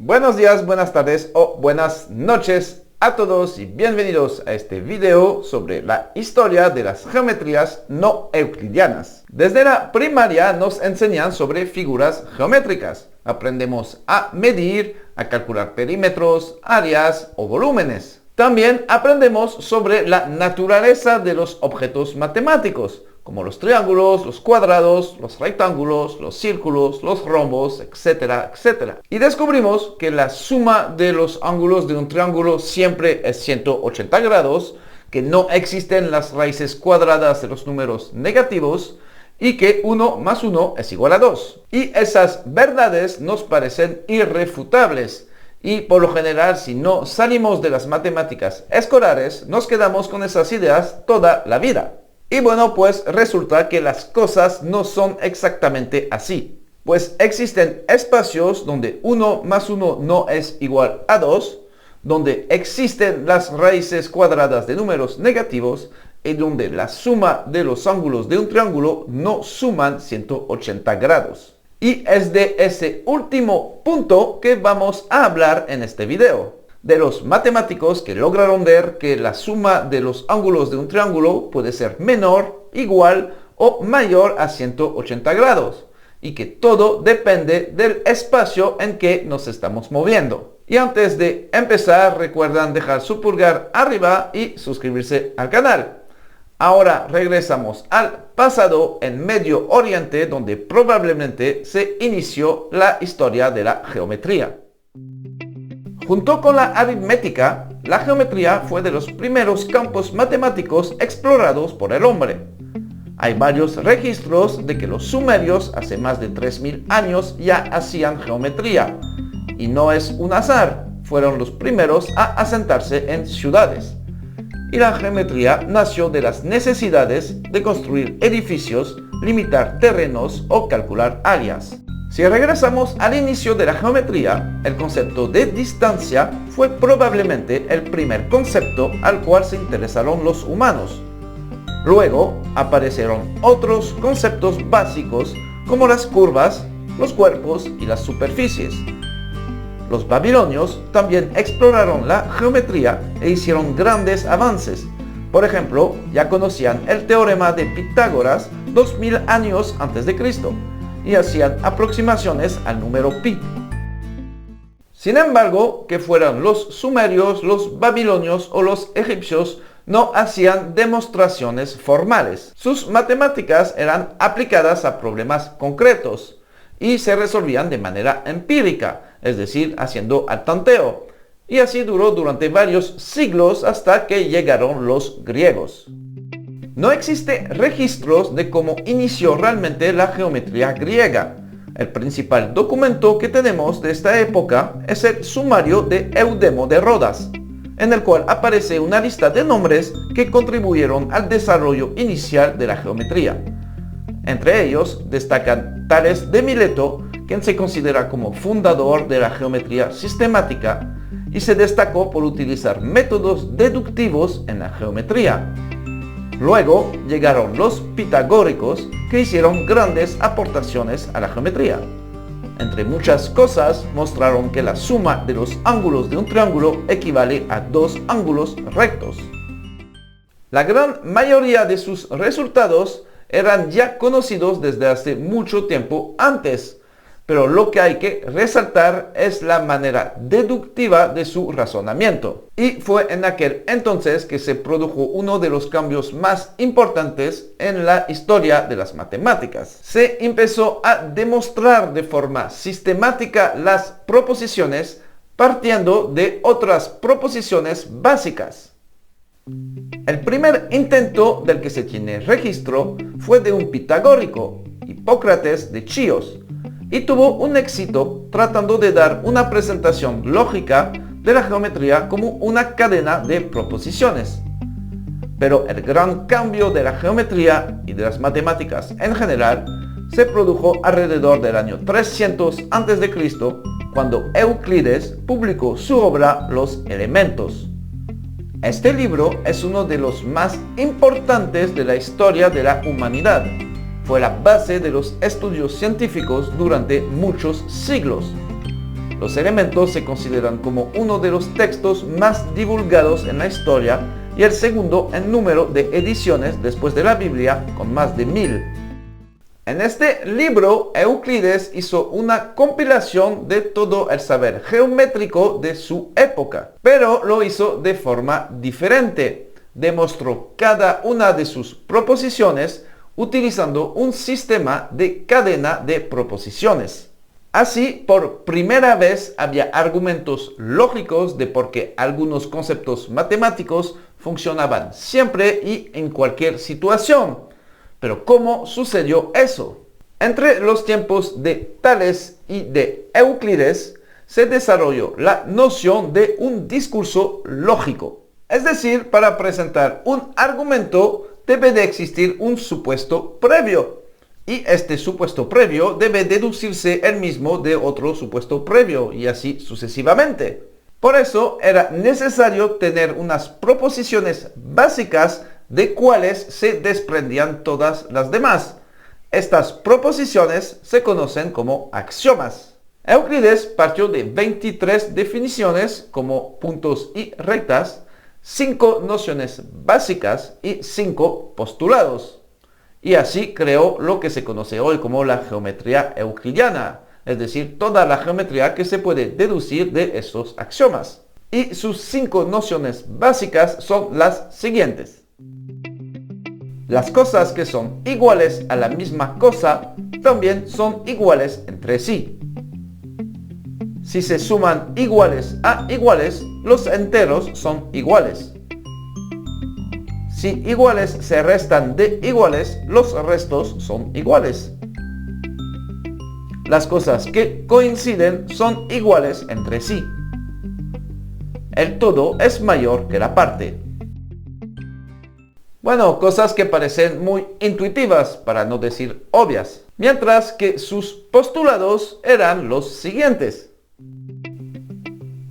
Buenos días, buenas tardes o buenas noches a todos y bienvenidos a este video sobre la historia de las geometrías no euclidianas. Desde la primaria nos enseñan sobre figuras geométricas. Aprendemos a medir, a calcular perímetros, áreas o volúmenes. También aprendemos sobre la naturaleza de los objetos matemáticos, como los triángulos, los cuadrados, los rectángulos, los círculos, los rombos, etcétera, etcétera. Y descubrimos que la suma de los ángulos de un triángulo siempre es 180 grados, que no existen las raíces cuadradas de los números negativos y que 1 más 1 es igual a 2. Y esas verdades nos parecen irrefutables. Y por lo general, si no salimos de las matemáticas escolares, nos quedamos con esas ideas toda la vida. Y bueno, pues resulta que las cosas no son exactamente así. Pues existen espacios donde 1 más 1 no es igual a 2, donde existen las raíces cuadradas de números negativos y donde la suma de los ángulos de un triángulo no suman 180 grados. Y es de ese último punto que vamos a hablar en este video. De los matemáticos que lograron ver que la suma de los ángulos de un triángulo puede ser menor, igual o mayor a 180 grados y que todo depende del espacio en que nos estamos moviendo. Y antes de empezar, recuerden dejar su pulgar arriba y suscribirse al canal. Ahora regresamos al pasado en Medio Oriente, donde probablemente se inició la historia de la geometría. Junto con la aritmética, la geometría fue de los primeros campos matemáticos explorados por el hombre. Hay varios registros de que los sumerios hace más de 3000 años ya hacían geometría. Y no es un azar, fueron los primeros a asentarse en ciudades. Y la geometría nació de las necesidades de construir edificios, limitar terrenos o calcular áreas. Si regresamos al inicio de la geometría, el concepto de distancia fue probablemente el primer concepto al cual se interesaron los humanos. Luego aparecieron otros conceptos básicos como las curvas, los cuerpos y las superficies. Los babilonios también exploraron la geometría e hicieron grandes avances. Por ejemplo, ya conocían el teorema de Pitágoras 2000 años antes de Cristo. Y hacían aproximaciones al número pi. Sin embargo, que fueran los sumerios, los babilonios o los egipcios, no hacían demostraciones formales. Sus matemáticas eran aplicadas a problemas concretos y se resolvían de manera empírica, es decir, haciendo al tanteo. Y así duró durante varios siglos hasta que llegaron los griegos. No existe registros de cómo inició realmente la geometría griega. El principal documento que tenemos de esta época es el Sumario de Eudemo de Rodas, en el cual aparece una lista de nombres que contribuyeron al desarrollo inicial de la geometría. Entre ellos destacan Tales de Mileto, quien se considera como fundador de la geometría sistemática y se destacó por utilizar métodos deductivos en la geometría. Luego llegaron los pitagóricos, que hicieron grandes aportaciones a la geometría. Entre muchas cosas, mostraron que la suma de los ángulos de un triángulo equivale a 2 ángulos rectos. La gran mayoría de sus resultados eran ya conocidos desde hace mucho tiempo antes, pero lo que hay que resaltar es la manera deductiva de su razonamiento. Y fue en aquel entonces que se produjo uno de los cambios más importantes en la historia de las matemáticas. Se empezó a demostrar de forma sistemática las proposiciones partiendo de otras proposiciones básicas. El primer intento del que se tiene registro fue de un pitagórico, Hipócrates de Chios, y tuvo un éxito tratando de dar una presentación lógica de la geometría como una cadena de proposiciones. Pero el gran cambio de la geometría y de las matemáticas en general se produjo alrededor del año 300 a.C., cuando Euclides publicó su obra Los Elementos. Este libro es uno de los más importantes de la historia de la humanidad. Fue la base de los estudios científicos durante muchos siglos. Los elementos se consideran como uno de los textos más divulgados en la historia y el segundo en número de ediciones después de la Biblia, con más de 1000. En este libro, Euclides hizo una compilación de todo el saber geométrico de su época, pero lo hizo de forma diferente. Demostró cada una de sus proposiciones utilizando un sistema de cadena de proposiciones. Así, por primera vez había argumentos lógicos de por qué algunos conceptos matemáticos funcionaban siempre y en cualquier situación. Pero ¿cómo sucedió eso? Entre los tiempos de Tales y de Euclides se desarrolló la noción de un discurso lógico. Es decir, para presentar un argumento debe de existir un supuesto previo. Y este supuesto previo debe deducirse el mismo de otro supuesto previo y así sucesivamente. Por eso era necesario tener unas proposiciones básicas de cuales se desprendían todas las demás. Estas proposiciones se conocen como axiomas. Euclides partió de 23 definiciones como puntos y rectas, 5 nociones básicas y 5 postulados. Y así creó lo que se conoce hoy como la geometría euclidiana, es decir, toda la geometría que se puede deducir de estos axiomas. Y sus 5 nociones básicas son las siguientes. Las cosas que son iguales a la misma cosa también son iguales entre sí. Si se suman iguales a iguales, los enteros son iguales. Si iguales se restan de iguales, los restos son iguales. Las cosas que coinciden son iguales entre sí. El todo es mayor que la parte. Bueno, cosas que parecen muy intuitivas, para no decir obvias. Mientras que sus postulados eran los siguientes.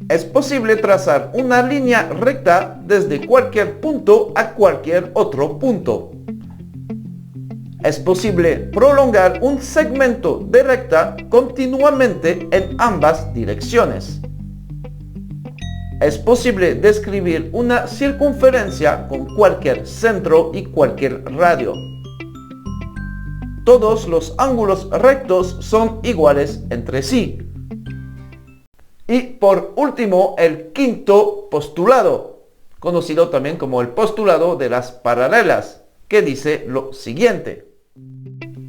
Es posible trazar una línea recta desde cualquier punto a cualquier otro punto. Es posible prolongar un segmento de recta continuamente en ambas direcciones. Es posible describir una circunferencia con cualquier centro y cualquier radio. Todos los ángulos rectos son iguales entre sí. Y por último, el quinto postulado, conocido también como el postulado de las paralelas, que dice lo siguiente.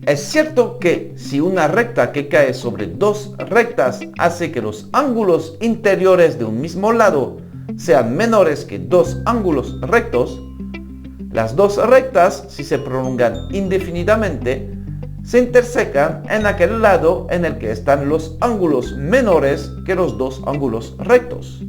Es cierto que si una recta que cae sobre dos rectas hace que los ángulos interiores de un mismo lado sean menores que dos ángulos rectos, las dos rectas, si se prolongan indefinidamente, se intersecan en aquel lado en el que están los ángulos menores que los dos ángulos rectos.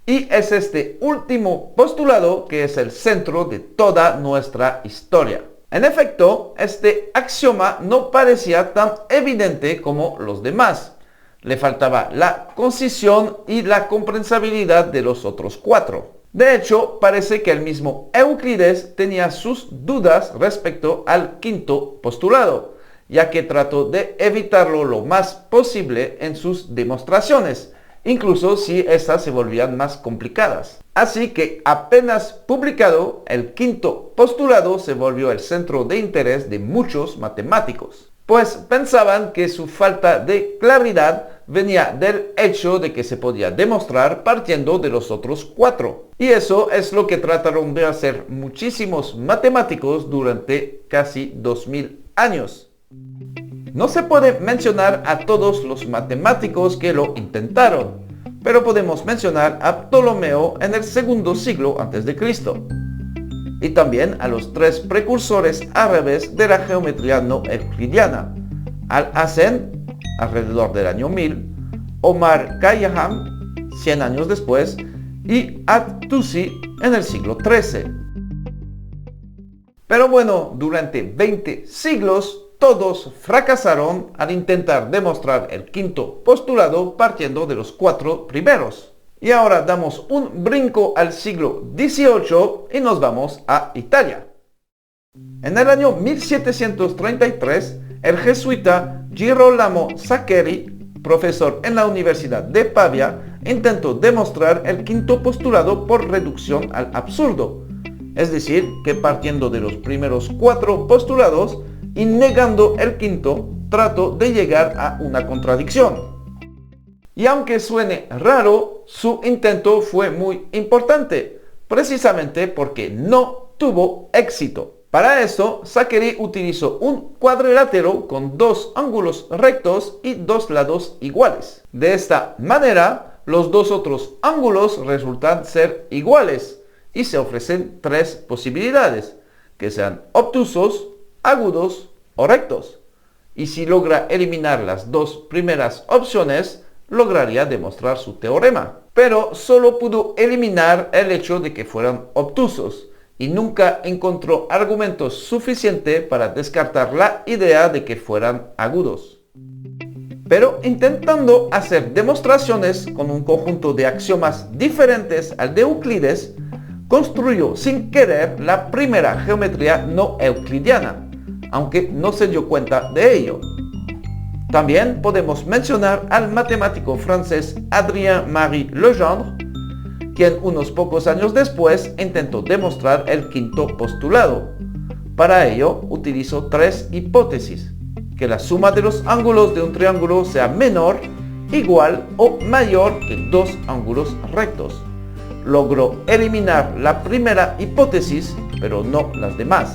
Y es este último postulado que es el centro de toda nuestra historia. En efecto, este axioma no parecía tan evidente como los demás. Le faltaba la concisión y la comprensibilidad de los otros 4. De hecho, parece que el mismo Euclides tenía sus dudas respecto al quinto postulado, ya que trató de evitarlo lo más posible en sus demostraciones, incluso si estas se volvían más complicadas. Así que apenas publicado, el quinto postulado se volvió el centro de interés de muchos matemáticos, pues pensaban que su falta de claridad venía del hecho de que se podía demostrar partiendo de los otros 4. Y eso es lo que trataron de hacer muchísimos matemáticos durante casi 2000 años. No se puede mencionar a todos los matemáticos que lo intentaron, pero podemos mencionar a Ptolomeo en el segundo siglo a.C. y también a los 3 precursores árabes de la geometría no euclidiana, Al-Hazen alrededor del año 1000, Omar Khayyam 100 años después y At-Tusi en el siglo XIII. Pero bueno, durante 20 siglos todos fracasaron al intentar demostrar el quinto postulado partiendo de los 4 primeros. Y ahora damos un brinco al siglo XVIII y nos vamos a Italia. En el año 1733, el jesuita Girolamo Saccheri profesor en la Universidad de Pavia, intentó demostrar el quinto postulado por reducción al absurdo. Es decir, que partiendo de los primeros 4 postulados y negando el quinto, trató de llegar a una contradicción. Y aunque suene raro, su intento fue muy importante, precisamente porque no tuvo éxito. Para eso, Zachary utilizó un cuadrilátero con 2 ángulos rectos y 2 lados iguales. De esta manera, los 2 otros ángulos resultan ser iguales y se ofrecen 3 posibilidades, que sean obtusos, agudos o rectos. Y si logra eliminar las 2 primeras opciones, lograría demostrar su teorema. Pero solo pudo eliminar el hecho de que fueran obtusos y nunca encontró argumentos suficientes para descartar la idea de que fueran agudos. Pero intentando hacer demostraciones con un conjunto de axiomas diferentes al de Euclides, construyó sin querer la primera geometría no euclidiana, aunque no se dio cuenta de ello. También podemos mencionar al matemático francés Adrien-Marie Legendre, quien unos pocos años después intentó demostrar el quinto postulado. Para ello utilizó 3 hipótesis: que la suma de los ángulos de un triángulo sea menor, igual o mayor que 2 ángulos rectos. Logró eliminar la primera hipótesis, pero no las demás.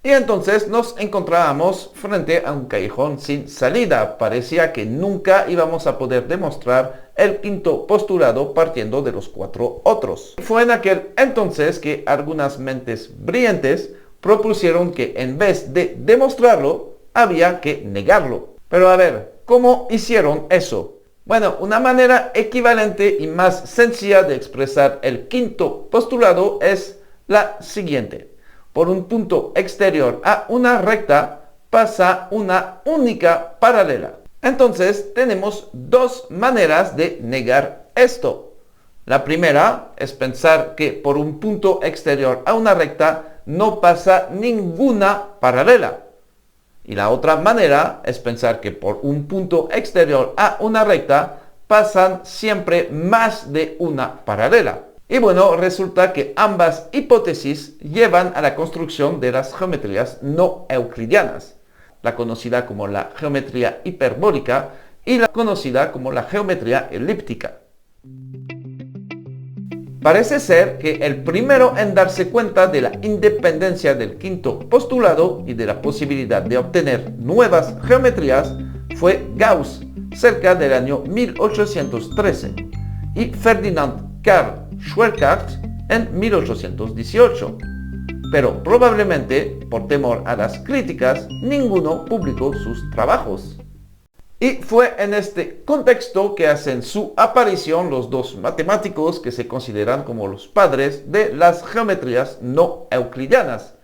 Y entonces nos encontrábamos frente a un callejón sin salida. Parecía que nunca íbamos a poder demostrar el quinto postulado partiendo de los 4 otros. Fue en aquel entonces que algunas mentes brillantes propusieron que en vez de demostrarlo, había que negarlo. Pero a ver, ¿cómo hicieron eso? Bueno, una manera equivalente y más sencilla de expresar el quinto postulado es la siguiente. Por un punto exterior a una recta pasa una única paralela. Entonces tenemos 2 maneras de negar esto. La primera es pensar que por un punto exterior a una recta no pasa ninguna paralela. Y la otra manera es pensar que por un punto exterior a una recta pasan siempre más de una paralela. Y bueno, resulta que ambas hipótesis llevan a la construcción de las geometrías no euclidianas, la conocida como la geometría hiperbólica y la conocida como la geometría elíptica. Parece ser que el primero en darse cuenta de la independencia del quinto postulado y de la posibilidad de obtener nuevas geometrías fue Gauss, cerca del año 1813, y Ferdinand Karl Schwerkart en 1818, pero probablemente por temor a las críticas ninguno publicó sus trabajos. Y fue en este contexto que hacen su aparición los 2 matemáticos que se consideran como los padres de las geometrías no euclidianas,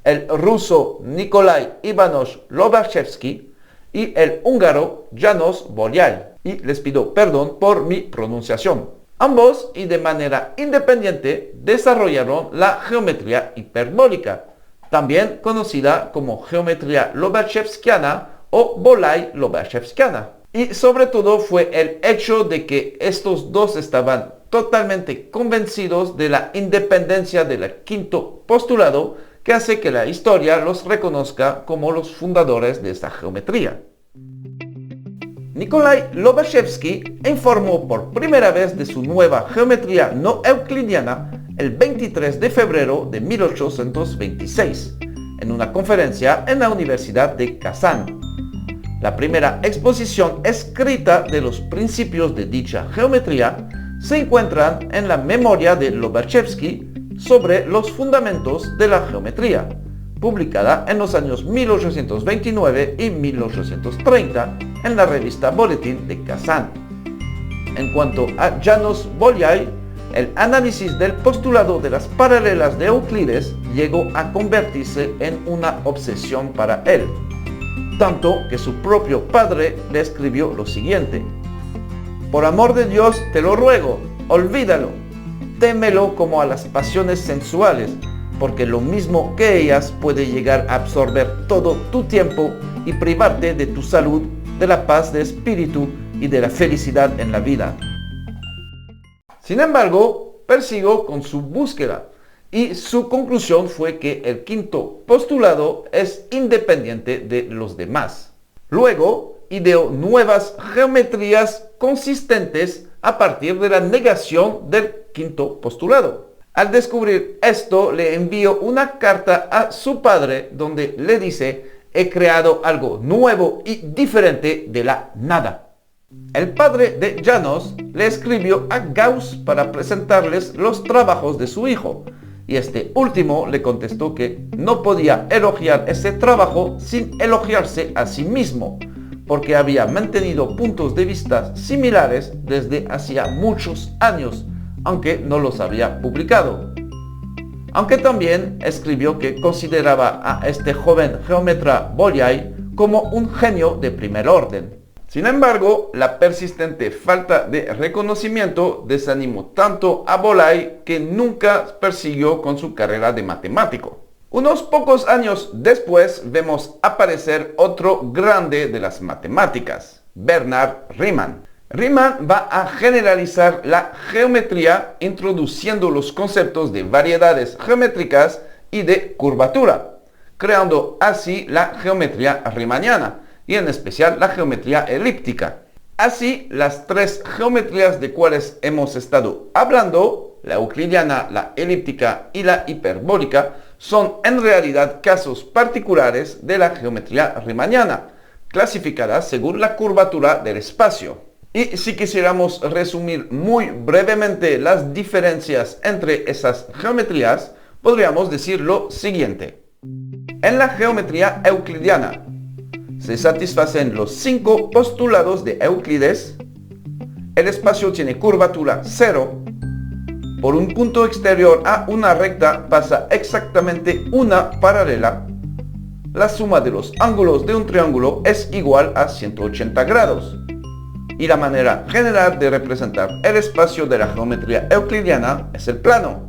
el ruso Nikolai Ivanovich Lobachevsky y el húngaro János Bolyai, y les pido perdón por mi pronunciación. Ambos, y de manera independiente, desarrollaron la geometría hiperbólica, también conocida como geometría lobachevskiana o Bolyai-Lobachevskiana. Y sobre todo fue el hecho de que estos 2 estaban totalmente convencidos de la independencia del quinto postulado que hace que la historia los reconozca como los fundadores de esta geometría. Nikolai Lobachevsky informó por primera vez de su nueva geometría no euclidiana el 23 de febrero de 1826, en una conferencia en la Universidad de Kazán. La primera exposición escrita de los principios de dicha geometría se encuentran en la memoria de Lobachevsky sobre los fundamentos de la geometría, publicada en los años 1829 y 1830 en la revista Boletín de Kazán. En cuanto a János Bolyai, el análisis del postulado de las paralelas de Euclides llegó a convertirse en una obsesión para él, tanto que su propio padre le escribió lo siguiente: «Por amor de Dios te lo ruego, olvídalo, témelo como a las pasiones sensuales, porque lo mismo que ellas puede llegar a absorber todo tu tiempo y privarte de tu salud de la paz de espíritu y de la felicidad en la vida. Sin embargo, persiguió con su búsqueda y su conclusión fue que el quinto postulado es independiente de los demás. Luego, ideó nuevas geometrías consistentes a partir de la negación del quinto postulado. Al descubrir esto, le envió una carta a su padre donde le dice: he creado algo nuevo y diferente de la nada. El padre de Janos le escribió a Gauss para presentarles los trabajos de su hijo, y este último le contestó que no podía elogiar ese trabajo sin elogiarse a sí mismo, porque había mantenido puntos de vista similares desde hacía muchos años, aunque no los había publicado. Aunque también escribió que consideraba a este joven geómetra Bolyai como un genio de primer orden. Sin embargo, la persistente falta de reconocimiento desanimó tanto a Bolyai que nunca persiguió con su carrera de matemático. Unos pocos años después vemos aparecer otro grande de las matemáticas, Bernhard Riemann. Riemann va a generalizar la geometría introduciendo los conceptos de variedades geométricas y de curvatura, creando así la geometría riemanniana y en especial la geometría elíptica. Así, las tres geometrías de cuales hemos estado hablando, la euclidiana, la elíptica y la hiperbólica, son en realidad casos particulares de la geometría riemanniana, clasificadas según la curvatura del espacio. Y si quisiéramos resumir muy brevemente las diferencias entre esas geometrías, podríamos decir lo siguiente. En la geometría euclidiana, se satisfacen los 5 postulados de Euclides, el espacio tiene curvatura 0, por un punto exterior a una recta pasa exactamente una paralela, la suma de los ángulos de un triángulo es igual a 180 grados, y la manera general de representar el espacio de la geometría euclidiana es el plano.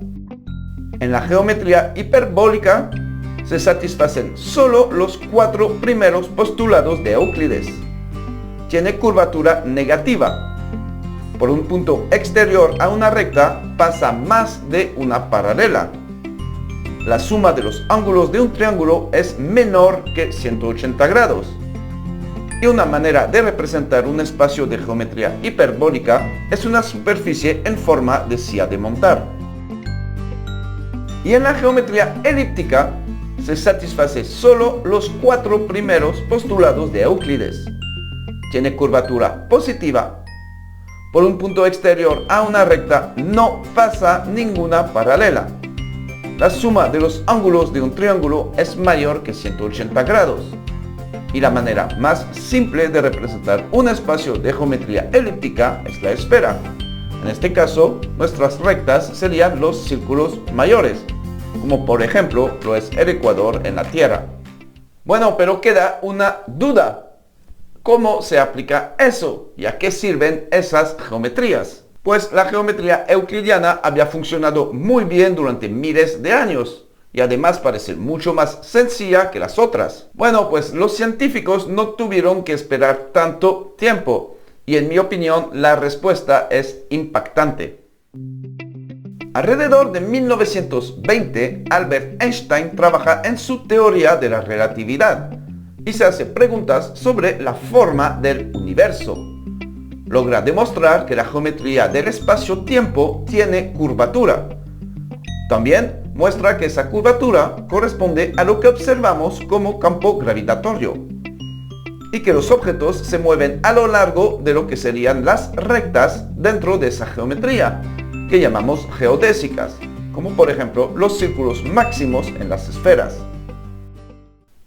En la geometría hiperbólica, se satisfacen solo los 4 primeros postulados de Euclides. Tiene curvatura negativa. Por un punto exterior a una recta pasa más de una paralela. La suma de los ángulos de un triángulo es menor que 180 grados. Y una manera de representar un espacio de geometría hiperbólica es una superficie en forma de silla de montar. Y en la geometría elíptica, se satisface solo los 4 primeros postulados de Euclides. Tiene curvatura positiva. Por un punto exterior a una recta no pasa ninguna paralela. La suma de los ángulos de un triángulo es mayor que 180 grados. Y la manera más simple de representar un espacio de geometría elíptica es la esfera. En este caso, nuestras rectas serían los círculos mayores, como por ejemplo lo es el ecuador en la Tierra. Bueno, pero queda una duda. ¿Cómo se aplica eso? ¿Y a qué sirven esas geometrías? Pues la geometría euclidiana había funcionado muy bien durante miles de años y además parece mucho más sencilla que las otras. Bueno, pues los científicos no tuvieron que esperar tanto tiempo y en mi opinión la respuesta es impactante. Alrededor de 1920, Albert Einstein trabaja en su teoría de la relatividad y se hace preguntas sobre la forma del universo. Logra demostrar que la geometría del espacio-tiempo tiene curvatura. También muestra que esa curvatura corresponde a lo que observamos como campo gravitatorio y que los objetos se mueven a lo largo de lo que serían las rectas dentro de esa geometría, que llamamos geodésicas, como por ejemplo los círculos máximos en las esferas.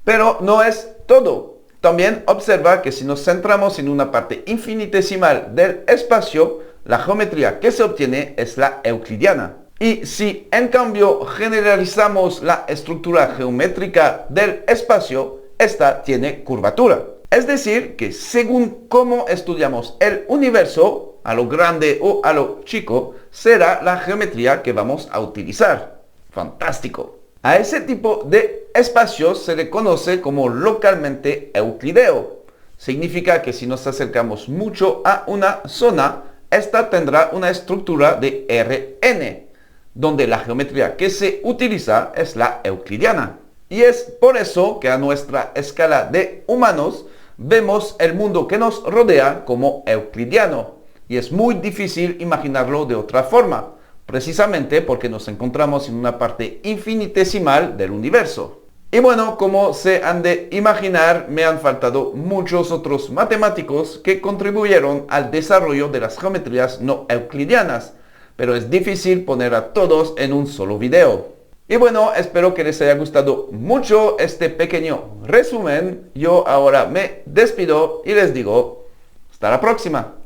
Pero no es todo. También observa que si nos centramos en una parte infinitesimal del espacio, la geometría que se obtiene es la euclidiana. Y si en cambio generalizamos la estructura geométrica del espacio, esta tiene curvatura. Es decir, que según cómo estudiamos el universo, a lo grande o a lo chico, será la geometría que vamos a utilizar. Fantástico. A ese tipo de espacios se le conoce como localmente euclideo. Significa que si nos acercamos mucho a una zona, esta tendrá una estructura de Rn, donde la geometría que se utiliza es la euclidiana. Y es por eso que a nuestra escala de humanos vemos el mundo que nos rodea como euclidiano. Y es muy difícil imaginarlo de otra forma, precisamente porque nos encontramos en una parte infinitesimal del universo. Y bueno, como se han de imaginar, me han faltado muchos otros matemáticos que contribuyeron al desarrollo de las geometrías no euclidianas, pero es difícil poner a todos en un solo video. Y bueno, espero que les haya gustado mucho este pequeño resumen. Yo ahora me despido y les digo, hasta la próxima.